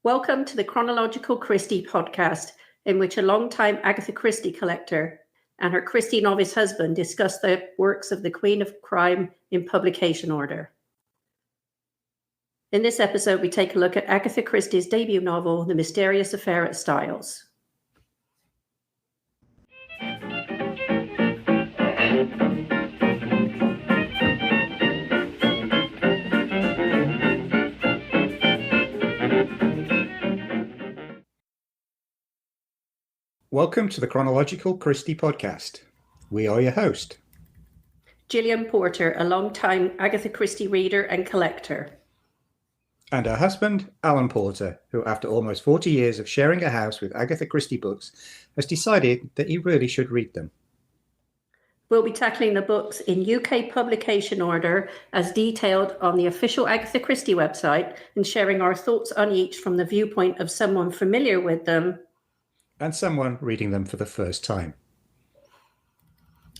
Welcome to the Chronological Christie podcast, in which a long-time Agatha Christie collector and her Christie novice husband discuss the works of the Queen of Crime in publication order. In this episode, we take a look at Agatha Christie's debut novel, The Mysterious Affair at Styles. Welcome to the Chronological Christie podcast. We are your host, Gillian Porter, a long-time Agatha Christie reader and collector. And her husband, Alan Porter, who after almost 40 years of sharing a house with Agatha Christie books, has decided that he really should read them. We'll be tackling the books in UK publication order as detailed on the official Agatha Christie website and sharing our thoughts on each from the viewpoint of someone familiar with them and someone reading them for the first time.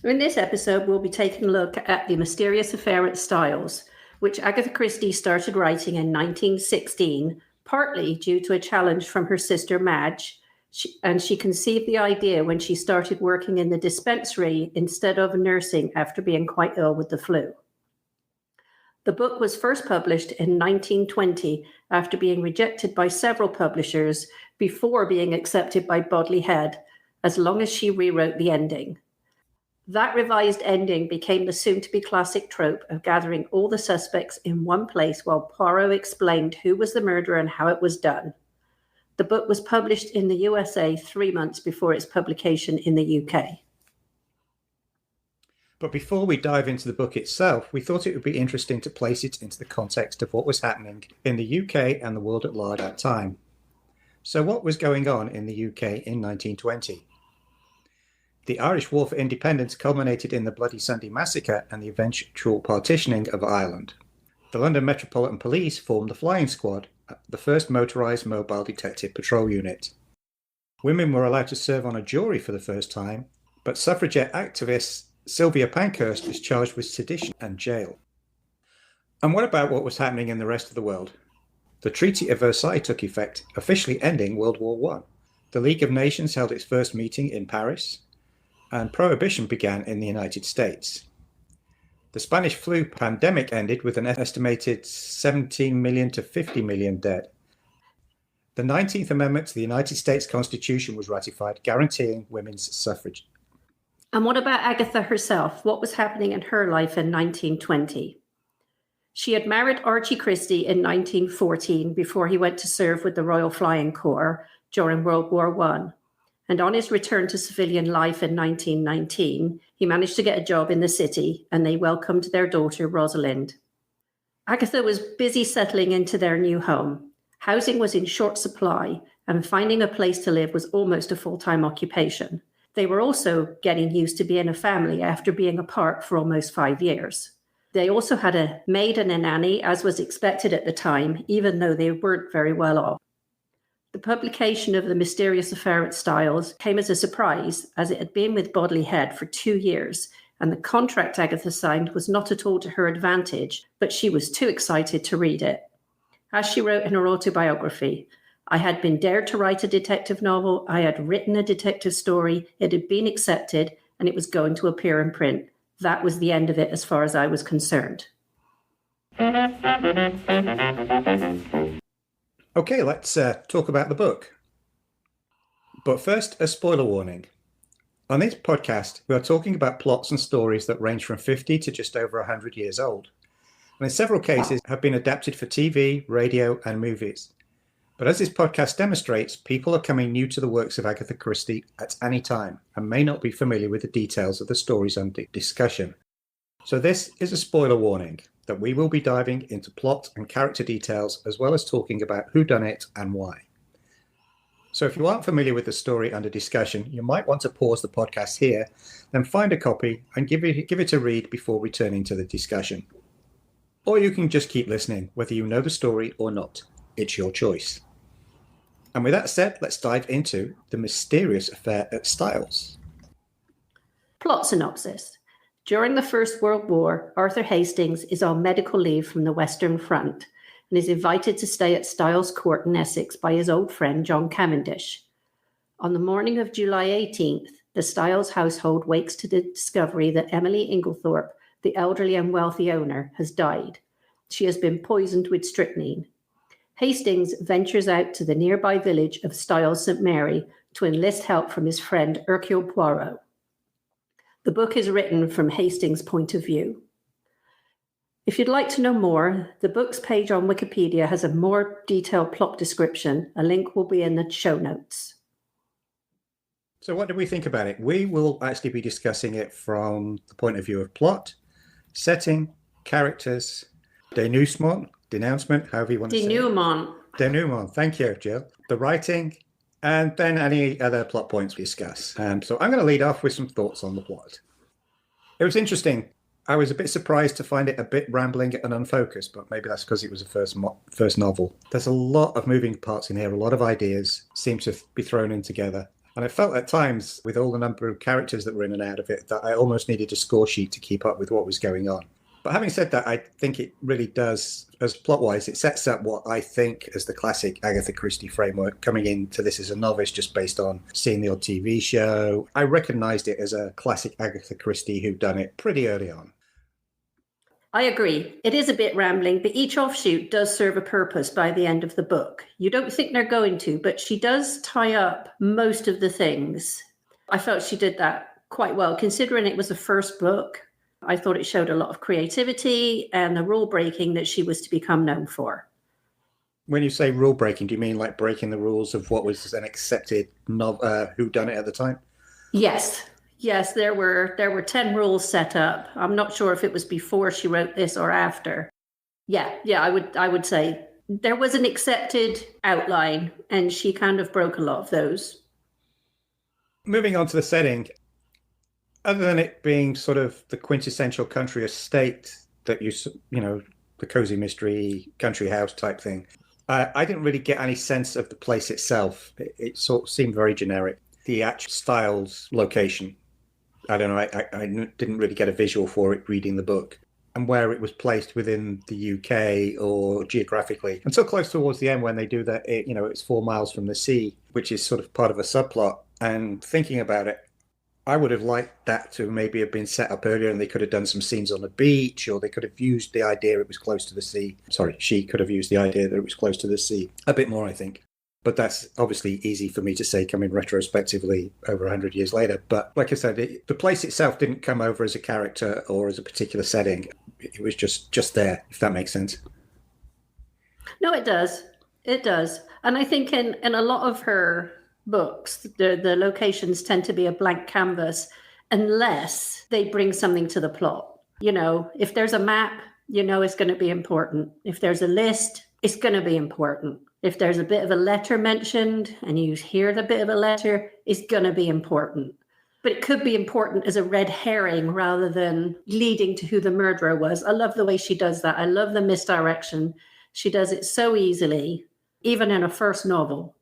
In this episode, we'll be taking a look at The Mysterious Affair at Styles, which Agatha Christie started writing in 1916, partly due to a challenge from her sister Madge, and she conceived the idea when she started working in the dispensary instead of nursing after being quite ill with the flu. The book was first published in 1920 after being rejected by several publishers before being accepted by Bodley Head, as long as she rewrote the ending. That revised ending became the soon-to-be classic trope of gathering all the suspects in one place while Poirot explained who was the murderer and how it was done. The book was published in the USA 3 months before its publication in the UK. But before we dive into the book itself, we thought it would be interesting to place it into the context of what was happening in the UK and the world at large at that time. So what was going on in the UK in 1920? The Irish War for Independence culminated in the Bloody Sunday Massacre and the eventual partitioning of Ireland. The London Metropolitan Police formed the Flying Squad, the first motorised mobile detective patrol unit. Women were allowed to serve on a jury for the first time, but suffragette activist Sylvia Pankhurst was charged with sedition and jail. And what about what was happening in the rest of the world? The Treaty of Versailles took effect, officially ending World War I. The League of Nations held its first meeting in Paris, and Prohibition began in the United States. The Spanish flu pandemic ended with an estimated 17 million to 50 million dead. The 19th Amendment to the United States Constitution was ratified, guaranteeing women's suffrage. And what about Agatha herself? What was happening in her life in 1920? She had married Archie Christie in 1914 before he went to serve with the Royal Flying Corps during World War I. And on his return to civilian life in 1919, he managed to get a job in the city and they welcomed their daughter, Rosalind. Agatha was busy settling into their new home. Housing was in short supply and finding a place to live was almost a full-time occupation. They were also getting used to being a family after being apart for almost 5 years. They also had a maid and a nanny, as was expected at the time, even though they weren't very well off. The publication of The Mysterious Affair at Styles came as a surprise, as it had been with Bodley Head for 2 years, and the contract Agatha signed was not at all to her advantage, but she was too excited to read it. As she wrote in her autobiography, I had been dared to write a detective novel, I had written a detective story, it had been accepted, and it was going to appear in print. That was the end of it as far as I was concerned. Okay, let's talk about the book. But first, a spoiler warning. On this podcast, we are talking about plots and stories that range from 50 to just over 100 years old, and in several cases have been adapted for TV, radio, and movies. But as this podcast demonstrates, people are coming new to the works of Agatha Christie at any time and may not be familiar with the details of the stories under discussion. So this is a spoiler warning that we will be diving into plot and character details as well as talking about who done it and why. So if you aren't familiar with the story under discussion, you might want to pause the podcast here, then find a copy and give it a read before returning to the discussion. Or you can just keep listening, whether you know the story or not. It's your choice. And with that said, let's dive into The Mysterious Affair at Styles. Plot synopsis. During the First World War, Arthur Hastings is on medical leave from the Western Front and is invited to stay at Styles Court in Essex by his old friend John Cavendish. On the morning of July 18th, the Styles household wakes to the discovery that Emily Inglethorpe, the elderly and wealthy owner, has died. She has been poisoned with strychnine. Hastings ventures out to the nearby village of Styles St. Mary to enlist help from his friend Hercule Poirot. The book is written from Hastings' point of view. If you'd like to know more, the book's page on Wikipedia has a more detailed plot description. A link will be in the show notes. So what do we think about it? We will actually be discussing it from the point of view of plot, setting, characters, denouement, however you want to say it. Denouement. Thank you, Jill. The writing, and then any other plot points we discuss. So I'm going to lead off with some thoughts on the plot. It was interesting. I was a bit surprised to find it a bit rambling and unfocused, but maybe that's because it was a first novel. There's a lot of moving parts in here. A lot of ideas seem to be thrown in together. And I felt at times, with all the number of characters that were in and out of it, that I almost needed a score sheet to keep up with what was going on. But having said that, I think it really does, as plot-wise, it sets up what I think as the classic Agatha Christie framework, coming into this as a novice just based on seeing the odd TV show. I recognised it as a classic Agatha Christie whodunit pretty early on. I agree. It is a bit rambling, but each offshoot does serve a purpose by the end of the book. You don't think they're going to, but she does tie up most of the things. I felt she did that quite well, considering it was the first book. I thought it showed a lot of creativity and the rule breaking that she was to become known for. When you say rule breaking, do you mean like breaking the rules of what was an accepted whodunit at the time? Yes, there were 10 rules set up. I'm not sure if it was before she wrote this or after. Yeah, I would say there was an accepted outline and she kind of broke a lot of those. Moving on to the setting, other than it being sort of the quintessential country estate that you know, the cozy mystery country house type thing, I didn't really get any sense of the place itself. It sort of seemed very generic. The actual Styles location, I don't know, I didn't really get a visual for it reading the book, and where it was placed within the UK or geographically. Until close towards the end when they do that, it's 4 miles from the sea, which is sort of part of a subplot. And thinking about it, I would have liked that to maybe have been set up earlier and they could have done some scenes on the beach, or they could have used the idea it was close to the sea. Sorry, she could have used the idea that it was close to the sea a bit more, I think. But that's obviously easy for me to say coming retrospectively over 100 years later. But like I said, the place itself didn't come over as a character or as a particular setting. It was just there, if that makes sense. No, it does. It does. And I think in a lot of her books, the locations tend to be a blank canvas unless they bring something to the plot. If there's a map, it's going to be important. If there's a list, it's going to be important. If there's a bit of a letter mentioned and you hear the bit of a letter, it's going to be important. But it could be important as a red herring rather than leading to who the murderer was. I love the way she does that. I love the misdirection. She does it so easily, even in a first novel.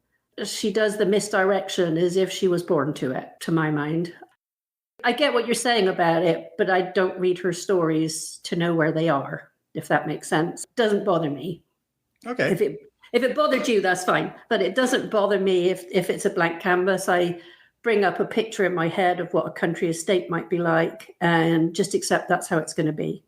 She does the misdirection as if she was born to it, to my mind. I get what you're saying about it, but I don't read her stories to know where they are, if that makes sense. It doesn't bother me. Okay. If it bothered you, that's fine. But it doesn't bother me if it's a blank canvas. I bring up a picture in my head of what a country estate might be like and just accept that's how it's going to be.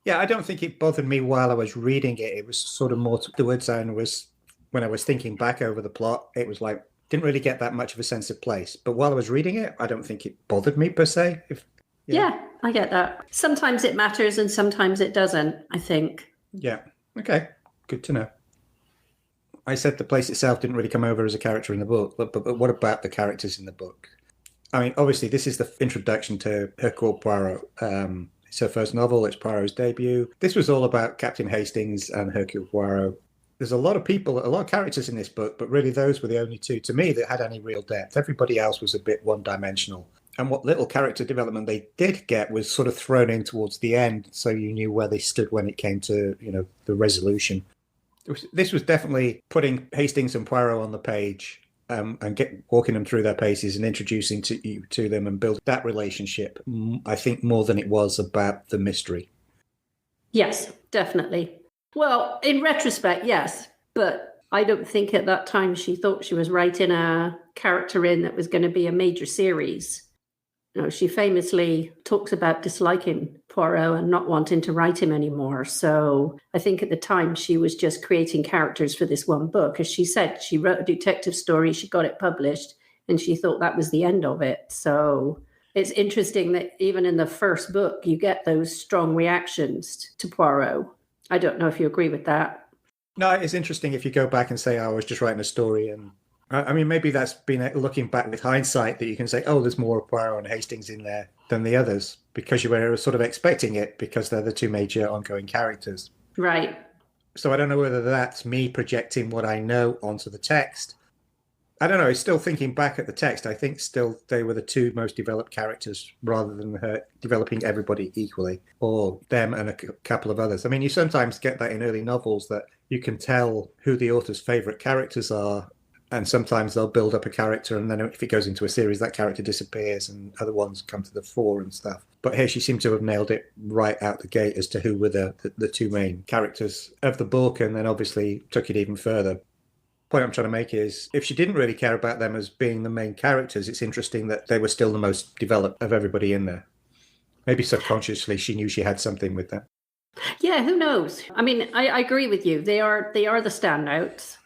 Yeah, I don't think it bothered me while I was reading it. It was sort of more towards when I was thinking back over the plot, it was like, didn't really get that much of a sense of place. But while I was reading it, I don't think it bothered me per se. Yeah, I get that. Sometimes it matters and sometimes it doesn't, I think. Yeah. Okay. Good to know. I said the place itself didn't really come over as a character in the book, but what about the characters in the book? I mean, obviously, this is the introduction to Hercule Poirot. It's her first novel. It's Poirot's debut. This was all about Captain Hastings and Hercule Poirot. There's a lot of characters in this book, but really those were the only two, to me, that had any real depth. Everybody else was a bit one-dimensional. And what little character development they did get was sort of thrown in towards the end, so you knew where they stood when it came to, the resolution. This was definitely putting Hastings and Poirot on the page and walking them through their paces and introducing to them and building that relationship, I think, more than it was about the mystery. Yes, definitely. Well, in retrospect, yes, but I don't think at that time she thought she was writing a character in that was going to be a major series. You know, she famously talks about disliking Poirot and not wanting to write him anymore. So I think at the time she was just creating characters for this one book. As she said, she wrote a detective story, she got it published, and she thought that was the end of it. So it's interesting that even in the first book, you get those strong reactions to Poirot. I don't know if you agree with that. No, it's interesting if you go back and say, oh, I was just writing a story. And I mean, maybe that's been looking back with hindsight that you can say, oh, there's more of Poirot and Hastings in there than the others because you were sort of expecting it because they're the two major ongoing characters. Right. So I don't know whether that's me projecting what I know onto the text. I don't know. Still thinking back at the text, I think still they were the two most developed characters rather than her developing everybody equally, or them and a couple of others. I mean, you sometimes get that in early novels that you can tell who the author's favorite characters are, and sometimes they'll build up a character, and then if it goes into a series, that character disappears and other ones come to the fore and stuff. But here she seemed to have nailed it right out the gate as to who were the two main characters of the book, and then obviously took it even further. Point I'm trying to make is if she didn't really care about them as being the main characters, it's interesting that they were still the most developed of everybody in there. Maybe subconsciously she knew she had something with them. Yeah, who knows? I mean, I agree with you. They are the standouts.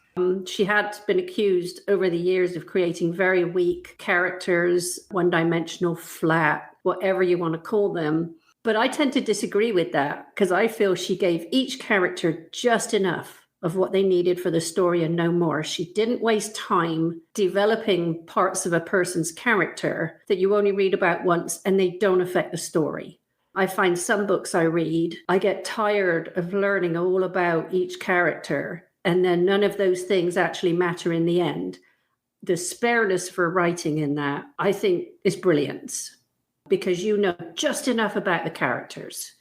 She had been accused over the years of creating very weak characters, one-dimensional, flat, whatever you want to call them. But I tend to disagree with that because I feel she gave each character just enough of what they needed for the story and no more. She didn't waste time developing parts of a person's character that you only read about once and they don't affect the story. I find some books I read, I get tired of learning all about each character and then none of those things actually matter in the end. The spareness for writing in that, I think, is brilliant because you know just enough about the characters.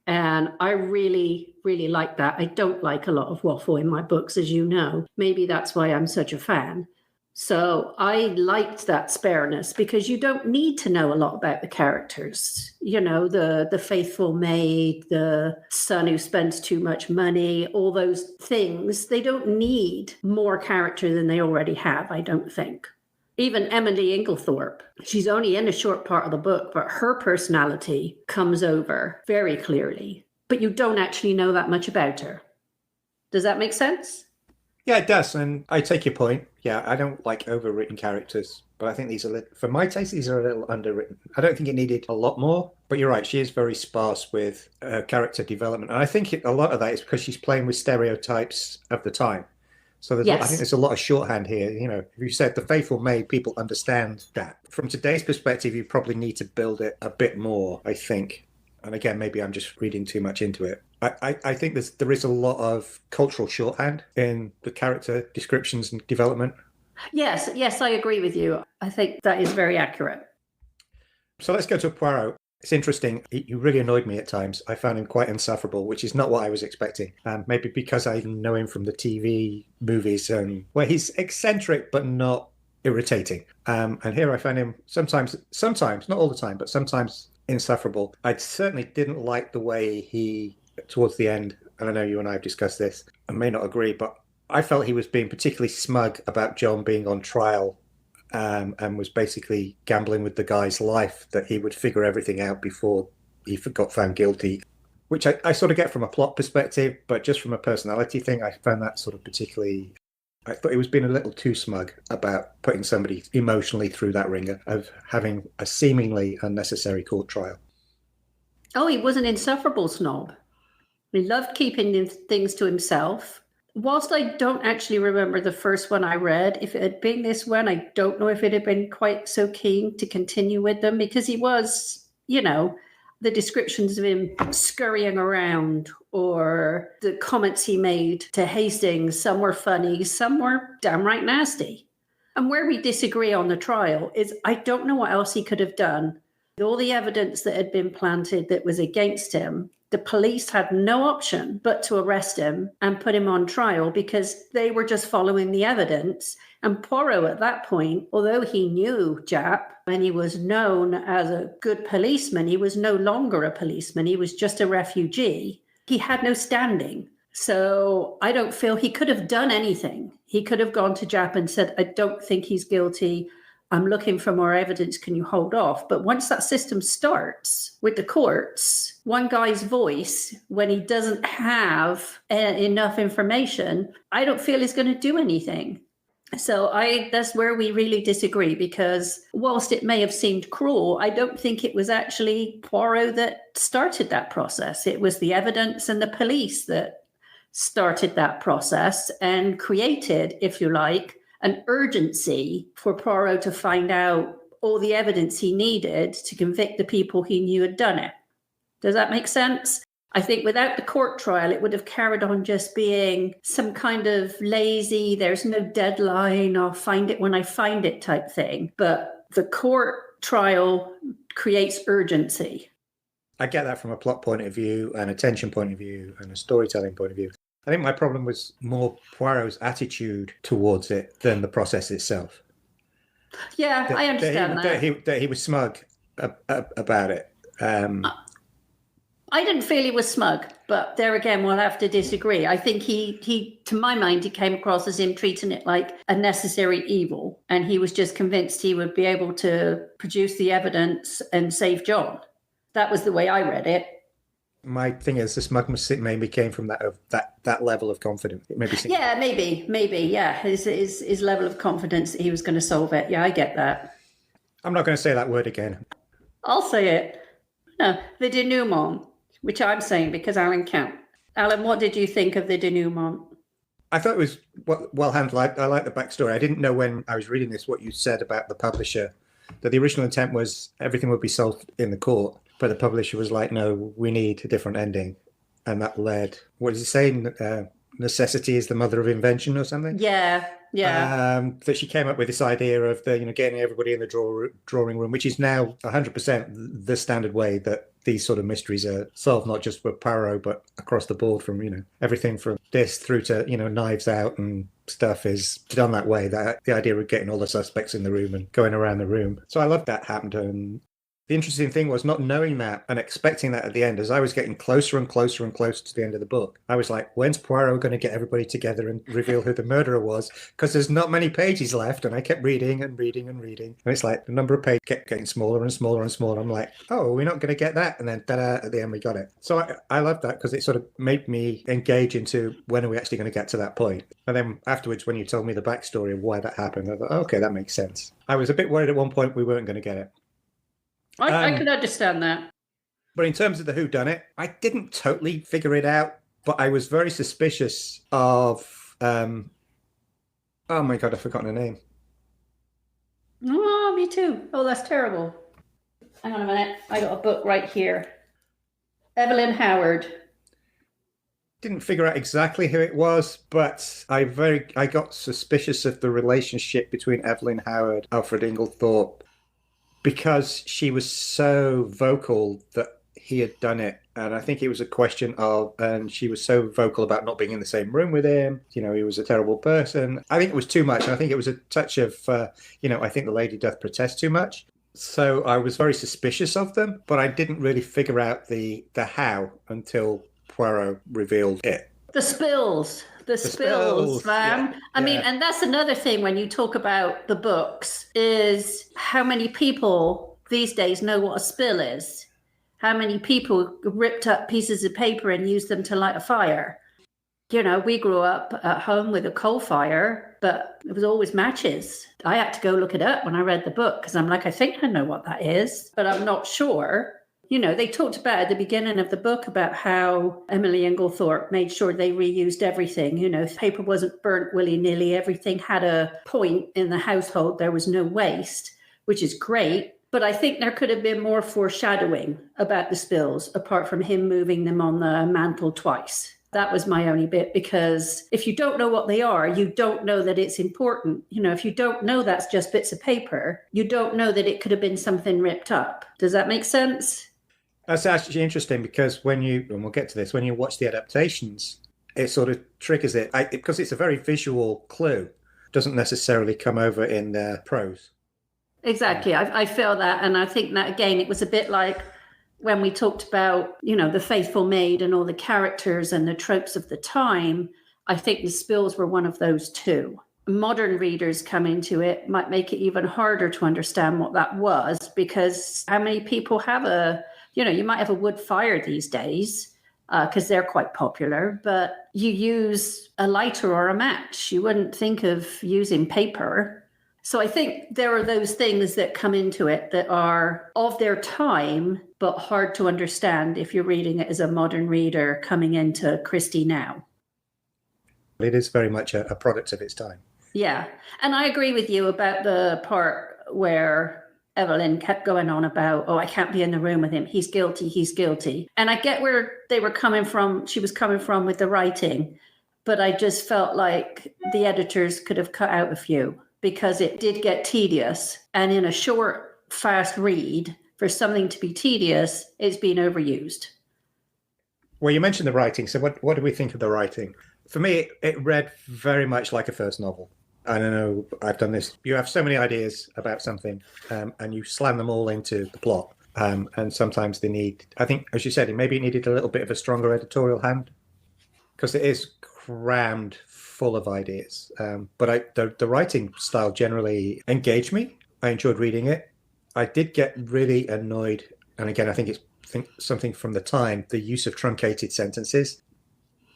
And I really, really like that. I don't like a lot of waffle in my books, as you know. Maybe that's why I'm such a fan. So I liked that spareness because you don't need to know a lot about the characters. You know, the faithful maid, the son who spends too much money, all those things. They don't need more character than they already have, I don't think. Even Emily Inglethorpe, she's only in a short part of the book, but her personality comes over very clearly. But you don't actually know that much about her. Does that make sense? Yeah, it does. And I take your point. Yeah, I don't like overwritten characters, but I think these are, for my taste, these are a little underwritten. I don't think it needed a lot more, but you're right. She is very sparse with character development. And I think a lot of that is because she's playing with stereotypes of the time. So I think there's a lot of shorthand here. You know, if you said the faithful maid, people understand that. From today's perspective, you probably need to build it a bit more, I think. And again, maybe I'm just reading too much into it. I think there is a lot of cultural shorthand in the character descriptions and development. Yes, I agree with you. I think that is very accurate. So let's go to Poirot. It's interesting. He really annoyed me at times. I found him quite insufferable, which is not what I was expecting. Maybe because I know him from the TV movies, where he's eccentric but not irritating. And here I found him sometimes, not all the time, but sometimes insufferable. I certainly didn't like the way he, towards the end, and I know you and I have discussed this, I may not agree, but I felt he was being particularly smug about John being on trial. And was basically gambling with the guy's life that he would figure everything out before he got found guilty, which I sort of get from a plot perspective, but just from a personality thing, I found that sort of particularly, I thought he was being a little too smug about putting somebody emotionally through that ringer of having a seemingly unnecessary court trial. Oh, he was an insufferable snob. He loved keeping things to himself. Whilst I don't actually remember the first one I read, if it had been this one, I don't know if it had been quite so keen to continue with them because he was, you know, the descriptions of him scurrying around or the comments he made to Hastings, some were funny, some were downright nasty. And where we disagree on the trial is I don't know what else he could have done. With all the evidence that had been planted that was against him, the police had no option but to arrest him and put him on trial because they were just following the evidence. And Poirot at that point, although he knew Japp and he was known as a good policeman, he was no longer a policeman. He was just a refugee. He had no standing. So I don't feel he could have done anything. He could have gone to Jap and said, I don't think he's guilty. I'm looking for more evidence. Can you hold off? But once that system starts with the courts, one guy's voice, when he doesn't have enough information, I don't feel he's going to do anything. So that's where we really disagree, because whilst it may have seemed cruel, I don't think it was actually Poirot that started that process. It was the evidence and the police that started that process and created, if you like, an urgency for Poirot to find out all the evidence he needed to convict the people he knew had done it. Does that make sense? I think without the court trial, it would have carried on just being some kind of lazy, there's no deadline, I'll find it when I find it type thing. But the court trial creates urgency. I get that from a plot point of view, an attention point of view, and a storytelling point of view. I think my problem was more Poirot's attitude towards it than the process itself. Yeah, I understand that. That he was smug about it. I didn't feel he was smug, but there again, we'll have to disagree. I think he, to my mind, he came across as him treating it like a necessary evil. And he was just convinced he would be able to produce the evidence and save John. That was the way I read it. My thing is, the smugness maybe came from that level of confidence. Maybe. Yeah, his level of confidence that he was going to solve it. Yeah, I get that. I'm not going to say that word again. I'll say it. No, the denouement, which I'm saying because Alan can't. Alan, what did you think of the denouement? I thought it was well handled. I like the backstory. I didn't know when I was reading this what you said about the publisher, that the original intent was everything would be solved in the court. But the publisher was like, no, we need a different ending. And that led, what does he say? Necessity is the mother of invention or something? Yeah. That she came up with this idea of getting everybody in the drawing room, which is now 100% the standard way that these sort of mysteries are solved, not just with Poirot, but across the board from, everything from this through to, Knives Out and stuff is done that way. The idea of getting all the suspects in the room and going around the room. So I loved that happened. And the interesting thing was not knowing that and expecting that at the end. As I was getting closer and closer and closer to the end of the book, I was like, when's Poirot going to get everybody together and reveal who the murderer was? Because there's not many pages left. And I kept reading and reading and reading. And it's like the number of pages kept getting smaller and smaller and smaller. I'm like, oh, we're not going to get that. And then at the end, we got it. So I love that because it sort of made me engage into when are we actually going to get to that point. And then afterwards, when you told me the backstory of why that happened, I thought, okay, that makes sense. I was a bit worried at one point we weren't going to get it. I can understand that. But in terms of the whodunit, I didn't totally figure it out, but I was very suspicious of... oh my God, I've forgotten her name. Oh, me too. Oh, that's terrible. Hang on a minute. I got a book right here. Evelyn Howard. Didn't figure out exactly who it was, but I got suspicious of the relationship between Evelyn Howard, Alfred Inglethorpe, because she was so vocal that he had done it. And I think it was a question of, and she was so vocal about not being in the same room with him. He was a terrible person. I think it was too much. And I think it was a touch of, I think the lady doth protest too much. So I was very suspicious of them, but I didn't really figure out the how until Poirot revealed it. The spills, fam. Yeah, I mean, and that's another thing when you talk about the books is how many people these days know what a spill is. How many people ripped up pieces of paper and used them to light a fire. We grew up at home with a coal fire, but it was always matches. I had to go look it up when I read the book because I'm like, I think I know what that is, but I'm not sure. They talked about at the beginning of the book about how Emily Inglethorpe made sure they reused everything. Paper wasn't burnt willy-nilly. Everything had a point in the household. There was no waste, which is great. But I think there could have been more foreshadowing about the spills, apart from him moving them on the mantle twice. That was my only bit, because if you don't know what they are, you don't know that it's important. If you don't know that's just bits of paper, you don't know that it could have been something ripped up. Does that make sense? That's actually interesting because and we'll get to this, when you watch the adaptations, it sort of triggers it because it's a very visual clue. It doesn't necessarily come over in the prose. Exactly. I feel that. And I think that, again, it was a bit like, When we talked about, the faithful maid and all the characters and the tropes of the time, I think the spills were one of those too. Modern readers come into it might make it even harder to understand what that was, because how many people have you might have a wood fire these days because they're quite popular, but you use a lighter or a match. You wouldn't think of using paper. So I think there are those things that come into it that are of their time, but hard to understand if you're reading it as a modern reader coming into Christie now. It is very much a product of its time. Yeah. And I agree with you about the part where Evelyn kept going on about, I can't be in the room with him. He's guilty. He's guilty. And I get where they were coming from. She was coming from with the writing. But I just felt like the editors could have cut out a few because it did get tedious. And in a short, fast read, for something to be tedious, it's been overused. Well, you mentioned the writing. So what do we think of the writing? For me, it read very much like a first novel. I don't know, I've done this. You have so many ideas about something and you slam them all into the plot. And sometimes they need, I think, as you said, maybe it needed a little bit of a stronger editorial hand because it is crammed full of ideas. But the writing style generally engaged me. I enjoyed reading it. I did get really annoyed. And again, I think it's something from the time, the use of truncated sentences.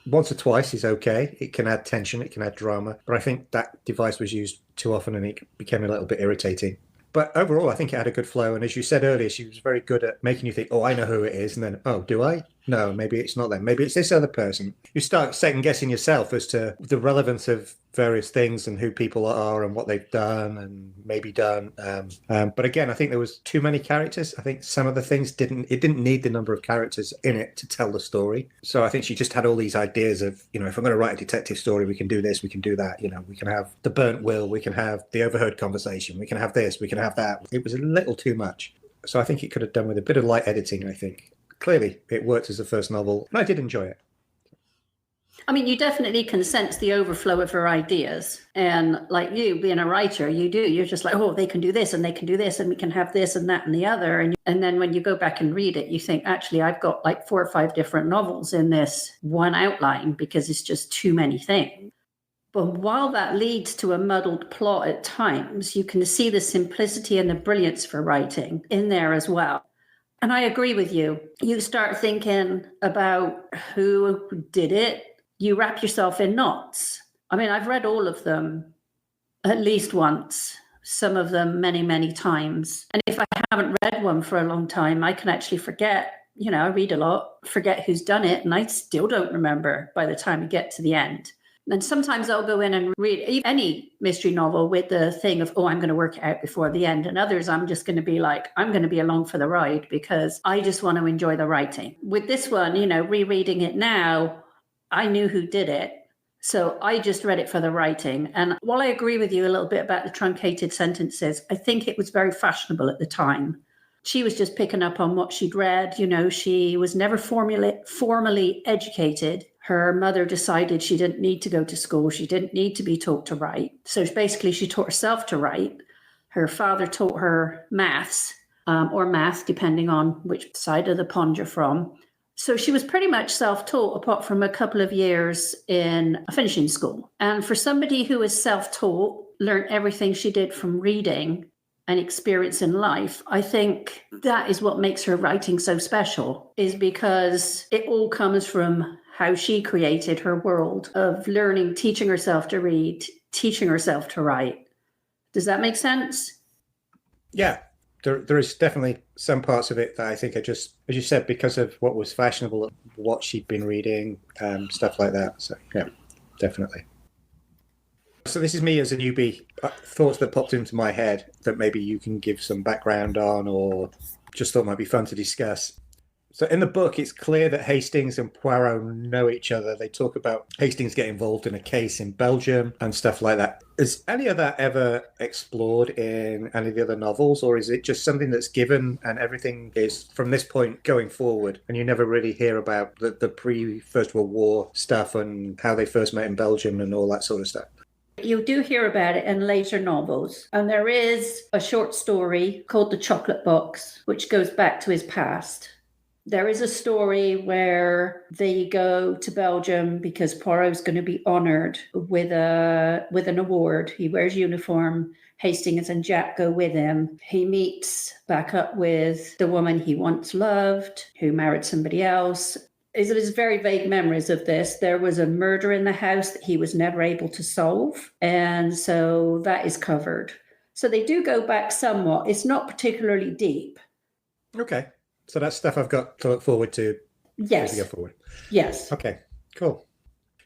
Once or twice is okay. It can add tension, it can add drama. But I think that device was used too often and it became a little bit irritating. But overall, I think it had a good flow. And as you said earlier, she was very good at making you think, I know who it is. And then, do I? No, maybe it's not them. Maybe it's this other person. You start second guessing yourself as to the relevance of various things and who people are and what they've done and maybe done. But again, I think there was too many characters. I think some of the things didn't need the number of characters in it to tell the story. So I think she just had all these ideas of, if I'm going to write a detective story, we can do this, we can do that. We can have the burnt will, we can have the overheard conversation, we can have this, we can have that. It was a little too much. So I think it could have done with a bit of light editing, I think. Clearly, it worked as a first novel, and I did enjoy it. I mean, you definitely can sense the overflow of her ideas. And like you, being a writer, you're just like, they can do this and they can do this and we can have this and that and the other. And then when you go back and read it, you think, actually, I've got like 4 or 5 different novels in this one outline because it's just too many things. But while that leads to a muddled plot at times, you can see the simplicity and the brilliance for writing in there as well. And I agree with you. You start thinking about who did it. You wrap yourself in knots. I mean, I've read all of them at least once, some of them many, many times. And if I haven't read one for a long time, I can actually forget. I read a lot, forget who's done it, and I still don't remember by the time I get to the end. And sometimes I'll go in and read any mystery novel with the thing of, I'm going to work it out before the end. And others, I'm just going to be like, I'm going to be along for the ride because I just want to enjoy the writing. With this one, rereading it now, I knew who did it. So I just read it for the writing. And while I agree with you a little bit about the truncated sentences, I think it was very fashionable at the time. She was just picking up on what she'd read. She was never formally educated. Her mother decided she didn't need to go to school. She didn't need to be taught to write. So basically, she taught herself to write. Her father taught her maths, or math, depending on which side of the pond you're from. So she was pretty much self-taught, apart from a couple of years in a finishing school. And for somebody who is self-taught, learned everything she did from reading and experience in life, I think that is what makes her writing so special, is because it all comes from how she created her world of learning, teaching herself to read, teaching herself to write. Does that make sense? Yeah, there is definitely some parts of it that I think are just, as you said, because of what was fashionable, what she'd been reading, stuff like that. So yeah, definitely. So this is me as a newbie, thoughts that popped into my head that maybe you can give some background on or just thought might be fun to discuss. So in the book, it's clear that Hastings and Poirot know each other. They talk about Hastings getting involved in a case in Belgium and stuff like that. Is any of that ever explored in any of the other novels, or is it just something that's given and everything is from this point going forward and you never really hear about the pre-First World War stuff and how they first met in Belgium and all that sort of stuff? You do hear about it in later novels. And there is a short story called The Chocolate Box, which goes back to his past. There is a story where they go to Belgium because Poirot's going to be honoured with an award. He wears uniform. Hastings and Jack go with him. He meets back up with the woman he once loved, who married somebody else. It is very vague memories of this. There was a murder in the house that he was never able to solve. And so that is covered. So they do go back somewhat. It's not particularly deep. Okay. So that's stuff I've got to look forward to as we go forward. Yes. Okay, cool.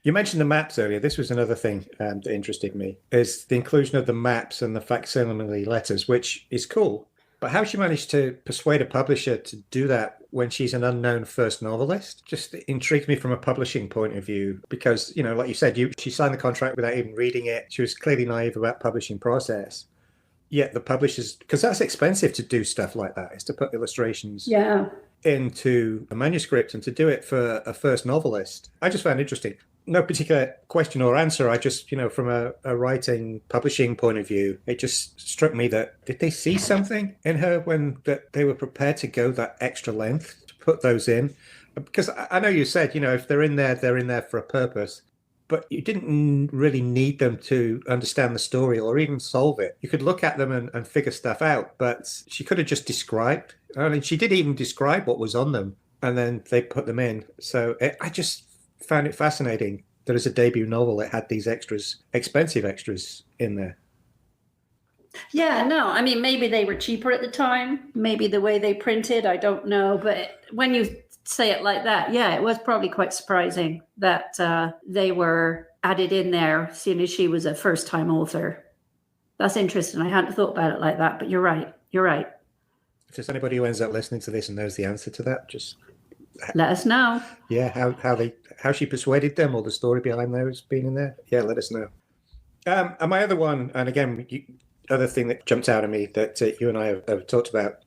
You mentioned the maps earlier. This was another thing that interested me, is the inclusion of the maps and the facsimile letters, which is cool. But how she managed to persuade a publisher to do that when she's an unknown first novelist just intrigued me from a publishing point of view because, you know, like you said, she signed the contract without even reading it. She was clearly naive about publishing process. Yet the publishers, because that's expensive to do stuff like that, is to put illustrations into a manuscript and to do it for a first novelist. I just found it interesting. No particular question or answer. I just, you know, from a writing, publishing point of view, it just struck me that did they see something in her when that they were prepared to go that extra length to put those in? Because I know you said, you know, if they're in there for a purpose. But you didn't really need them to understand the story or even solve it. You could look at them and figure stuff out, but she could have just described. I mean, she did even describe what was on them, and then they put them in. So I just found it fascinating that as a debut novel, it had these extras, expensive extras in there. Yeah, no, I mean, maybe they were cheaper at the time. Maybe the way they printed, I don't know. But when you say it like that, yeah, it was probably quite surprising that they were added in there, seeing as she was a first-time author. That's interesting. I hadn't thought about it like that, but you're right. You're right. If there's anybody who ends up listening to this and knows the answer to that, just let us know. Yeah, how she persuaded them or the story behind those being in there. Yeah, let us know. And my other one, and again, other thing that jumped out at me that you and I have talked about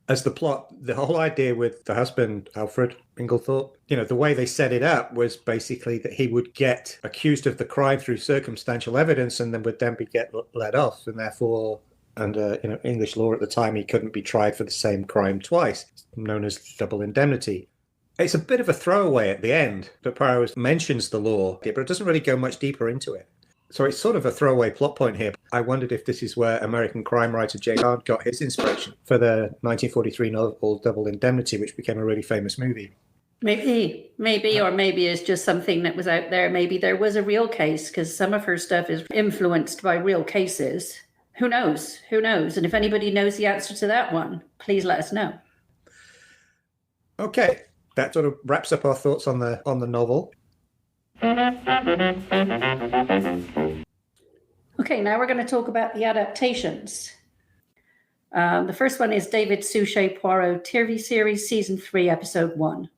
as the plot, the whole idea with the husband, Alfred Inglethorpe, you know, the way they set it up was basically that he would get accused of the crime through circumstantial evidence and then would then get let off. And therefore, under English law at the time, he couldn't be tried for the same crime twice, known as double indemnity. It's a bit of a throwaway at the end that Poirot mentions the law, but it doesn't really go much deeper into it. So it's sort of a throwaway plot point here. I wondered if this is where American crime writer James Hart got his inspiration for the 1943 novel Double Indemnity, which became a really famous movie. Maybe, or maybe it's just something that was out there. Maybe there was a real case, because some of her stuff is influenced by real cases. Who knows? And if anybody knows the answer to that one, please let us know. Okay, that sort of wraps up our thoughts on the novel. Okay, now we're going to talk about the adaptations. The first one is David Suchet Poirot TV series, season 3, episode 1.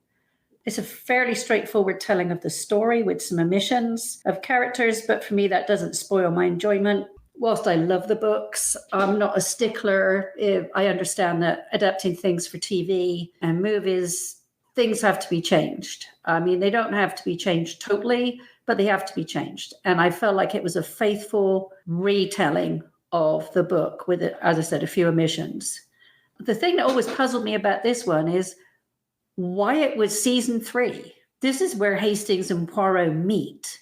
It's a fairly straightforward telling of the story with some omissions of characters, but for me that doesn't spoil my enjoyment. Whilst I love the books, I'm not a stickler. I understand that adapting things for TV and movies, things have to be changed. I mean, they don't have to be changed totally, but they have to be changed. And I felt like it was a faithful retelling of the book with, as I said, a few omissions. The thing that always puzzled me about this one is why it was season 3. This is where Hastings and Poirot meet.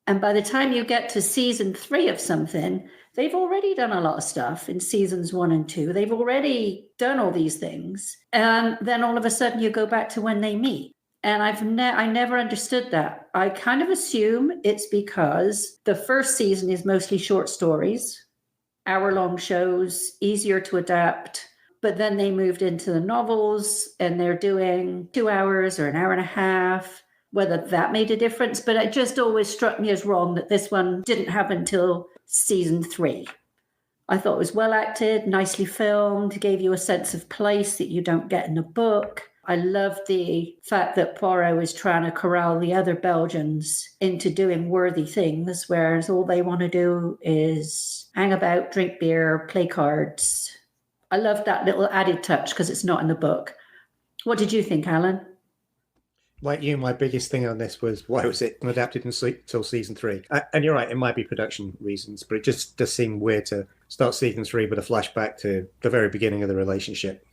And by the time you get to season 3 of something, they've already done a lot of stuff in seasons 1 and 2. They've already done all these things. And then all of a sudden you go back to when they meet. And I never understood that. I kind of assume it's because the first season is mostly short stories, hour-long shows, easier to adapt. But then they moved into the novels and they're doing 2 hours or an hour and a half. Whether that made a difference, but it just always struck me as wrong that this one didn't happen until season 3. I thought it was well acted, nicely filmed, gave you a sense of place that you don't get in a book. I loved the fact that Poirot was trying to corral the other Belgians into doing worthy things, whereas all they want to do is hang about, drink beer, play cards. I loved that little added touch because it's not in the book. What did you think, Alan? Like you, my biggest thing on this was why was it adapted until season 3? And you're right, it might be production reasons, but it just does seem weird to start season 3 with a flashback to the very beginning of the relationship.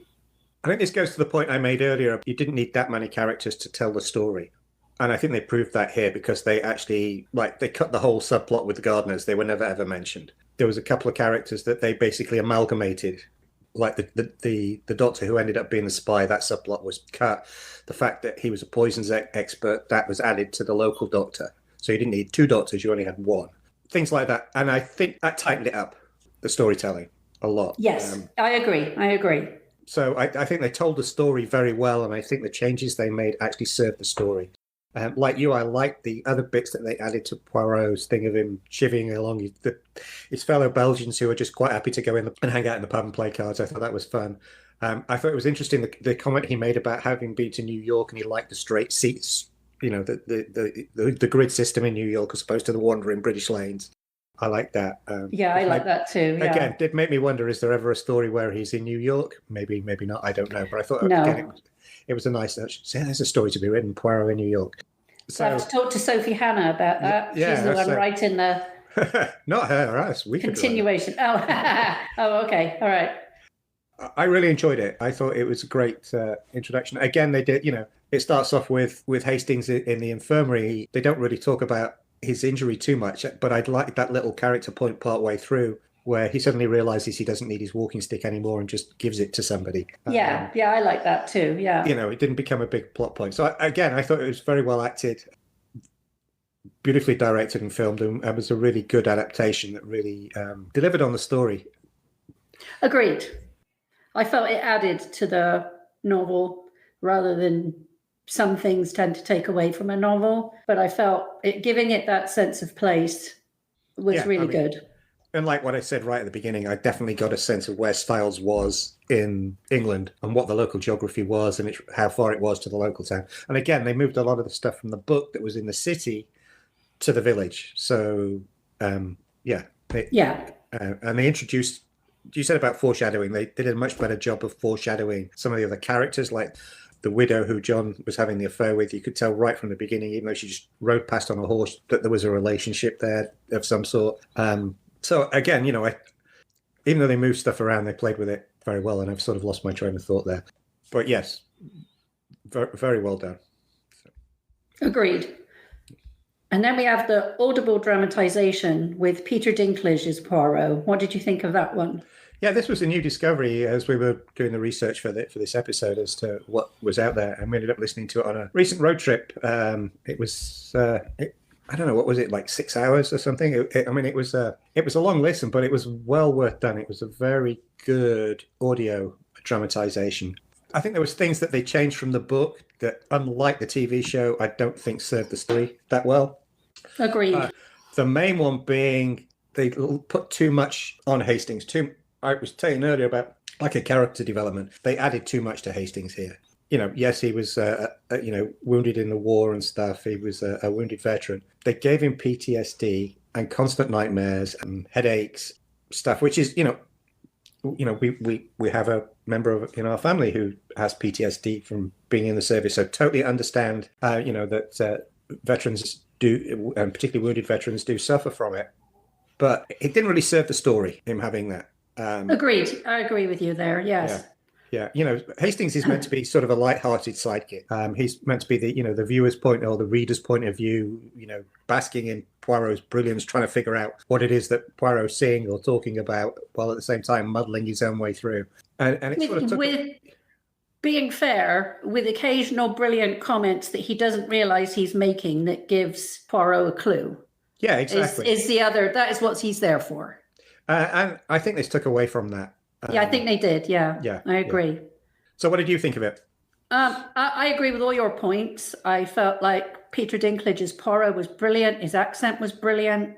I think this goes to the point I made earlier. You didn't need that many characters to tell the story. And I think they proved that here because they actually, they cut the whole subplot with the gardeners. They were never, ever mentioned. There was a couple of characters that they basically amalgamated. Like the doctor who ended up being the spy, that subplot was cut. The fact that he was a poisons expert, that was added to the local doctor. So you didn't need two doctors, you only had one. Things like that. And I think that tightened it up, the storytelling, a lot. Yes, I agree. So I think they told the story very well, and I think the changes they made actually served the story. Like you, I liked the other bits that they added to Poirot's thing of him chivying along his fellow Belgians who were just quite happy to go in and hang out in the pub and play cards. I thought that was fun. I thought it was interesting, the comment he made about having been to New York and he liked the straight seats, the grid system in New York as opposed to the wandering British lanes. I like that. I like that too. Yeah. Again, did make me wonder, is there ever a story where he's in New York? Maybe not. I don't know. But I thought, no. Again, it was a nice touch. So there's a story to be written, Poirot in New York. So I have to talk to Sophie Hannah about that. Yeah, she's the one writing the not her, us. We continuation. Oh, okay. All right. I really enjoyed it. I thought it was a great introduction. Again, they did, it starts off with Hastings in the infirmary. They don't really talk about his injury too much, but I'd like that little character point part way through where he suddenly realizes he doesn't need his walking stick anymore and just gives it to somebody. Yeah, I like that too. Yeah. It didn't become a big plot point. So again, I thought it was very well acted, beautifully directed and filmed, and it was a really good adaptation that really delivered on the story. Agreed. I felt it added to the novel rather than some things tend to take away from a novel, but I felt it giving it that sense of place was really good. And like what I said right at the beginning, I definitely got a sense of where Styles was in England and what the local geography was and how far it was to the local town. And again, they moved a lot of the stuff from the book that was in the city to the village. So, and they introduced, you said about foreshadowing, they did a much better job of foreshadowing some of the other characters, like the widow who John was having the affair with. You could tell right from the beginning, even though she just rode past on a horse, that there was a relationship there of some sort. So again, even though they moved stuff around, they played with it very well, and I've sort of lost my train of thought there. But yes, very, very well done. Agreed. And then we have the audible dramatization with Peter Dinklage as Poirot. What did you think of that one? Yeah, this was a new discovery as we were doing the research for this episode as to what was out there, and we ended up listening to it on a recent road trip. It was I don't know, what was it, like 6 hours or something? It was a long listen, but it was well worth done. It was a very good audio dramatization. I think there was things that they changed from the book that, unlike the TV show, I don't think served the story that well. Agreed. The main one being they put too much on Hastings. I was saying earlier about like a character development. They added too much to Hastings here. Yes, he was, wounded in the war and stuff. He was a wounded veteran. They gave him PTSD and constant nightmares and headaches, stuff, which is, we have a member in our family who has PTSD from being in the service. So totally understand, that veterans do, and particularly wounded veterans do suffer from it. But it didn't really serve the story, him having that. Agreed. I agree with you there. Yes. Yeah. Hastings is meant to be sort of a light-hearted sidekick. He's meant to be the viewer's point or the reader's point of view, basking in Poirot's brilliance, trying to figure out what it is that Poirot's seeing or talking about, while at the same time muddling his own way through. And it sort of took... With being fair, with occasional brilliant comments that he doesn't realize he's making that gives Poirot a clue. Yeah, exactly. Is the other, that is what he's there for. And I think this took away from that. I think they did. Yeah, I agree. Yeah. So what did you think of it? I agree with all your points. I felt like Peter Dinklage's Poirot was brilliant. His accent was brilliant.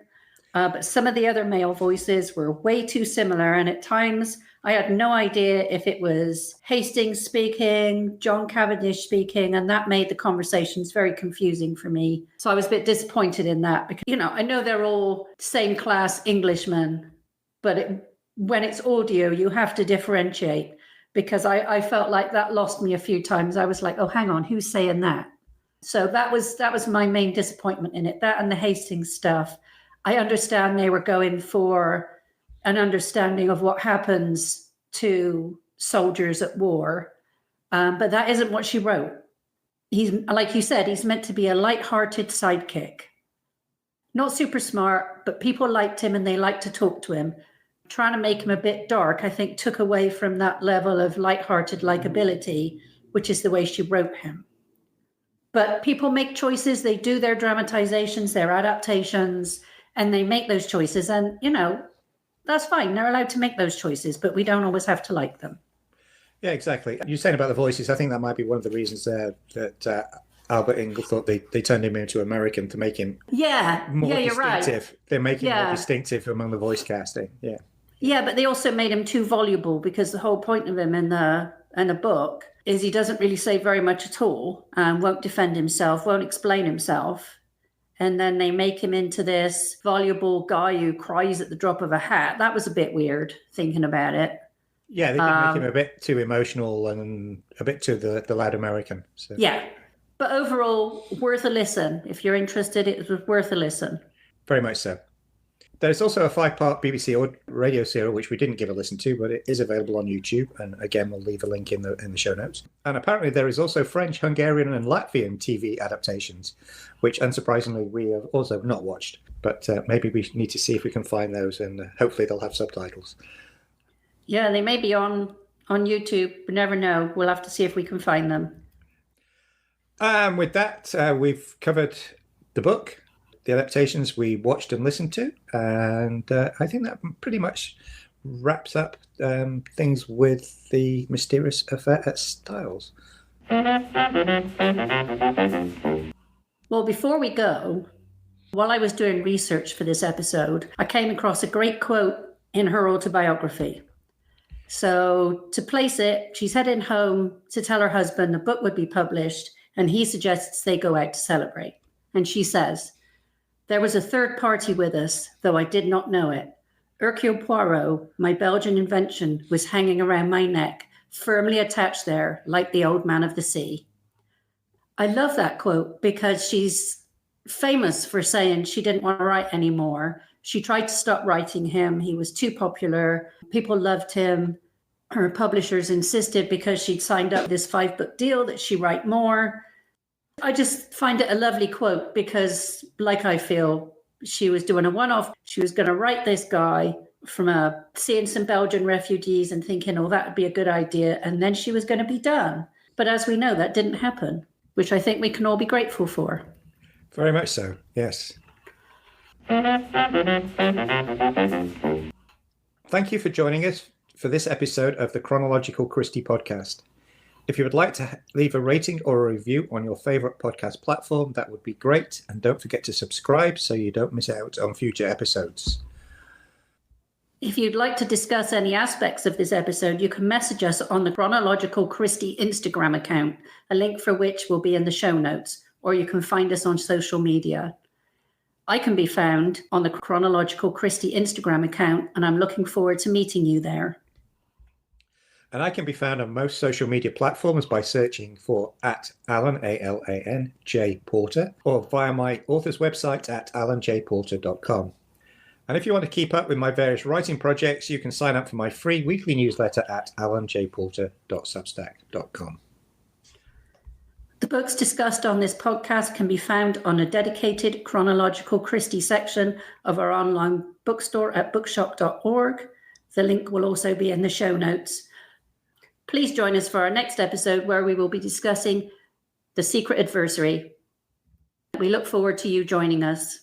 But some of the other male voices were way too similar. And at times I had no idea if it was Hastings speaking, John Cavendish speaking, and that made the conversations very confusing for me. So I was a bit disappointed in that because, I know they're all same class Englishmen, but when it's audio, you have to differentiate, because I felt like that lost me a few times. I was like, oh, hang on, who's saying that? So that was my main disappointment in it, that and the Hastings stuff. I understand they were going for an understanding of what happens to soldiers at war, But that isn't what she wrote. He's, like you said, he's meant to be a light-hearted sidekick. Not super smart, but people liked him and they liked to talk to him. Trying to make him a bit dark, I think, took away from that level of light-hearted likability, which is the way she wrote him. But people make choices. They do their dramatizations, their adaptations, and they make those choices. And, that's fine. They're allowed to make those choices, but we don't always have to like them. Yeah, exactly. You're saying about the voices. I think that might be one of the reasons that Albert Ingle thought they turned him into American to make him more distinctive. You're right. They're making him more distinctive among the voice casting. Yeah. Yeah, but they also made him too voluble, because the whole point of him in the book is he doesn't really say very much at all, and won't defend himself, won't explain himself. And then they make him into this voluble guy who cries at the drop of a hat. That was a bit weird, thinking about it. Yeah, they did make him a bit too emotional and a bit too the loud American. So. Yeah, but overall, worth a listen. If you're interested, it was worth a listen. Very much so. There's also a 5-part BBC radio serial, which we didn't give a listen to, but it is available on YouTube. And again, we'll leave a link in the show notes. And apparently there is also French, Hungarian and Latvian TV adaptations, which unsurprisingly we have also not watched. But maybe we need to see if we can find those, and hopefully they'll have subtitles. Yeah, they may be on YouTube. We never know. We'll have to see if we can find them. With that, we've covered the book, the adaptations we watched and listened to, and I think that pretty much wraps up things with the mysterious affair at Styles. Well, before we go, while I was doing research for this episode, I came across a great quote in her autobiography. So to place it, she's heading home to tell her husband the book would be published, and he suggests they go out to celebrate. And she says, "There was a third party with us, though I did not know it. Hercule Poirot, my Belgian invention, was hanging around my neck, firmly attached there, like the old man of the sea." I love that quote because she's famous for saying she didn't want to write anymore. She tried to stop writing him. He was too popular. People loved him. Her publishers insisted, because she'd signed up this 5-book deal, that she write more. I just find it a lovely quote because, like I feel, she was doing a one-off. She was going to write this guy from seeing some Belgian refugees and thinking, oh, that would be a good idea. And then she was going to be done. But as we know, that didn't happen, which I think we can all be grateful for. Very much so, yes. Thank you for joining us for this episode of the Chronological Christie podcast. If you would like to leave a rating or a review on your favorite podcast platform, that would be great. And don't forget to subscribe so you don't miss out on future episodes. If you'd like to discuss any aspects of this episode, you can message us on the Chronological Christie Instagram account, a link for which will be in the show notes, or you can find us on social media. I can be found on the Chronological Christie Instagram account, and I'm looking forward to meeting you there. And I can be found on most social media platforms by searching for @Alan, ALAN, J. Porter, or via my author's website at alanjporter.com. And if you want to keep up with my various writing projects, you can sign up for my free weekly newsletter at alanjporter.substack.com. The books discussed on this podcast can be found on a dedicated Chronological Christie section of our online bookstore at bookshop.org. The link will also be in the show notes. Please join us for our next episode, where we will be discussing The Secret Adversary. We look forward to you joining us.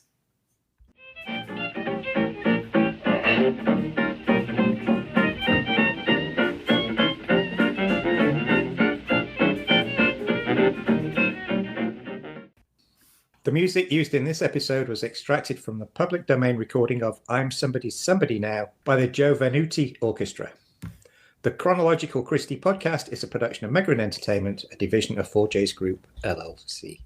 The music used in this episode was extracted from the public domain recording of I'm Somebody's Somebody Now by the Joe Venuti Orchestra. The Chronological Christie podcast is a production of Megrin Entertainment, a division of 4J's Group, LLC.